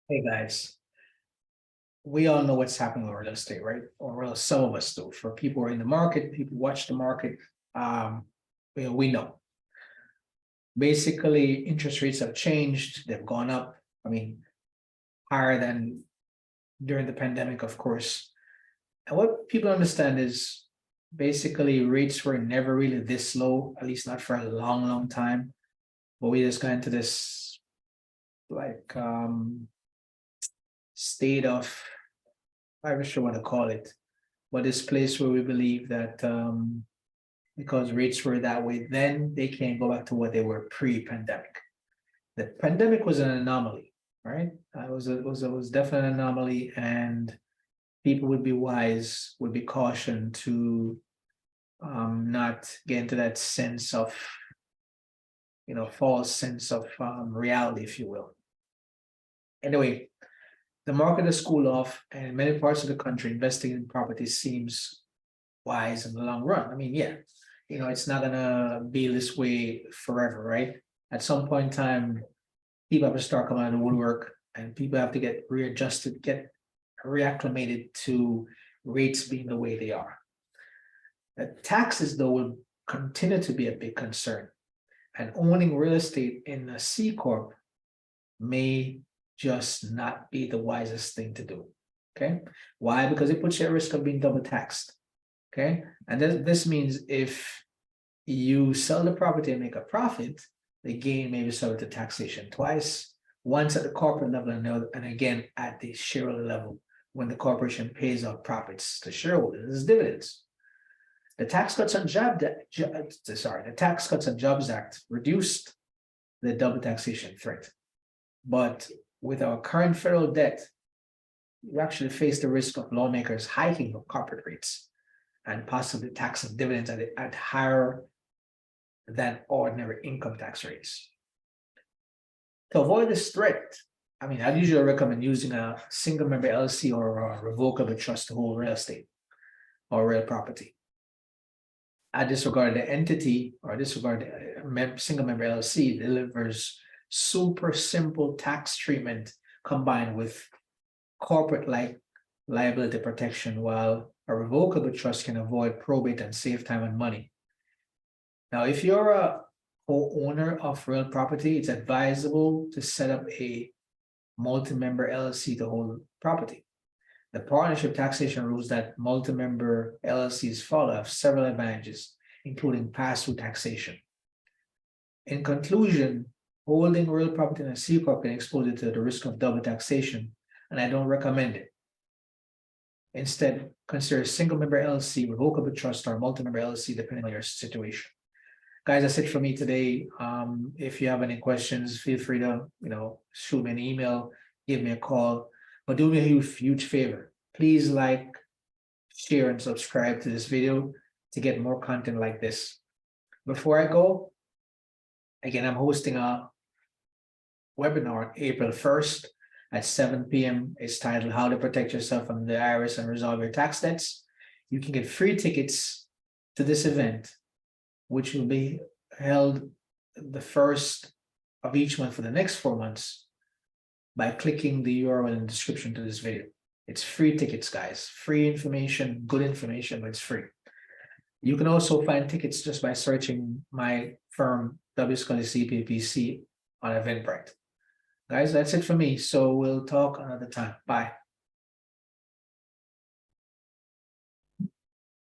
Hey guys, we all know what's happening with real estate, right? Or well, some of us do. For people who are in the market, people who watch the market, um, we know. Basically, interest rates have changed, they've gone up. I mean, higher than during the pandemic, of course. And what people understand is basically rates were never really this low, at least not for a long, long time. But we just got into this like state of, I'm not sure what to call it, but this place where we believe that because rates were that way then, they can't go back to what they were pre-pandemic. The pandemic was an anomaly, right? It was definitely an anomaly, and people would be wise, would be cautioned to not get into that sense of, false sense of reality, if you will. Anyway, the market has cooled off, and in many parts of the country, investing in property seems wise in the long run. I mean, yeah, it's not gonna be this way forever, right? At some point in time, people have to start coming out of the woodwork, and people have to get readjusted, get reacclimated to rates being the way they are. The taxes, though, will continue to be a big concern, and owning real estate in a C Corp may just not be the wisest thing to do. Okay, why? Because it puts you at risk of being double taxed. Okay, and this means if you sell the property and make a profit, the gain may be subject to taxation twice, once at the corporate level and again at the shareholder level when the corporation pays out profits to shareholders as dividends. The Tax Cuts on the Tax Cuts on Jobs Act reduced the double taxation threat, but with our current federal debt, we actually face the risk of lawmakers hiking of corporate rates and possibly taxing dividends at higher than ordinary income tax rates. To avoid this threat, I'd usually recommend using a single member LLC or a revocable trust to hold real estate or real property. I disregard the entity or disregard the single member LLC delivers super simple tax treatment combined with corporate like liability protection, while a revocable trust can avoid probate and save time and money. Now, if you're a co-owner of real property, it's advisable to set up a multi-member LLC to hold property. The partnership taxation rules that multi-member LLCs follow have several advantages, including pass-through taxation. In conclusion, holding real property in a C Corp can expose you to the risk of double taxation, and I don't recommend it. Instead, consider a single member LLC, revocable trust, or multi-member LLC, depending on your situation. Guys, that's it for me today. If you have any questions, feel free to, shoot me an email, give me a call, but do me a huge favor. Please like, share, and subscribe to this video to get more content like this. Before I go, again, I'm hosting a webinar on April 1st at 7 p.m. It's titled How to Protect Yourself from the IRS and Resolve Your Tax Debts. You can get free tickets to this event, which will be held the first of each month for the next 4 months by clicking the URL in the description to this video. It's free tickets, guys. Free information, good information, but it's free. You can also find tickets just by searching my firm, W. Scully CPPC, on Eventbrite. Guys, that's it for me. So we'll talk another time. Bye.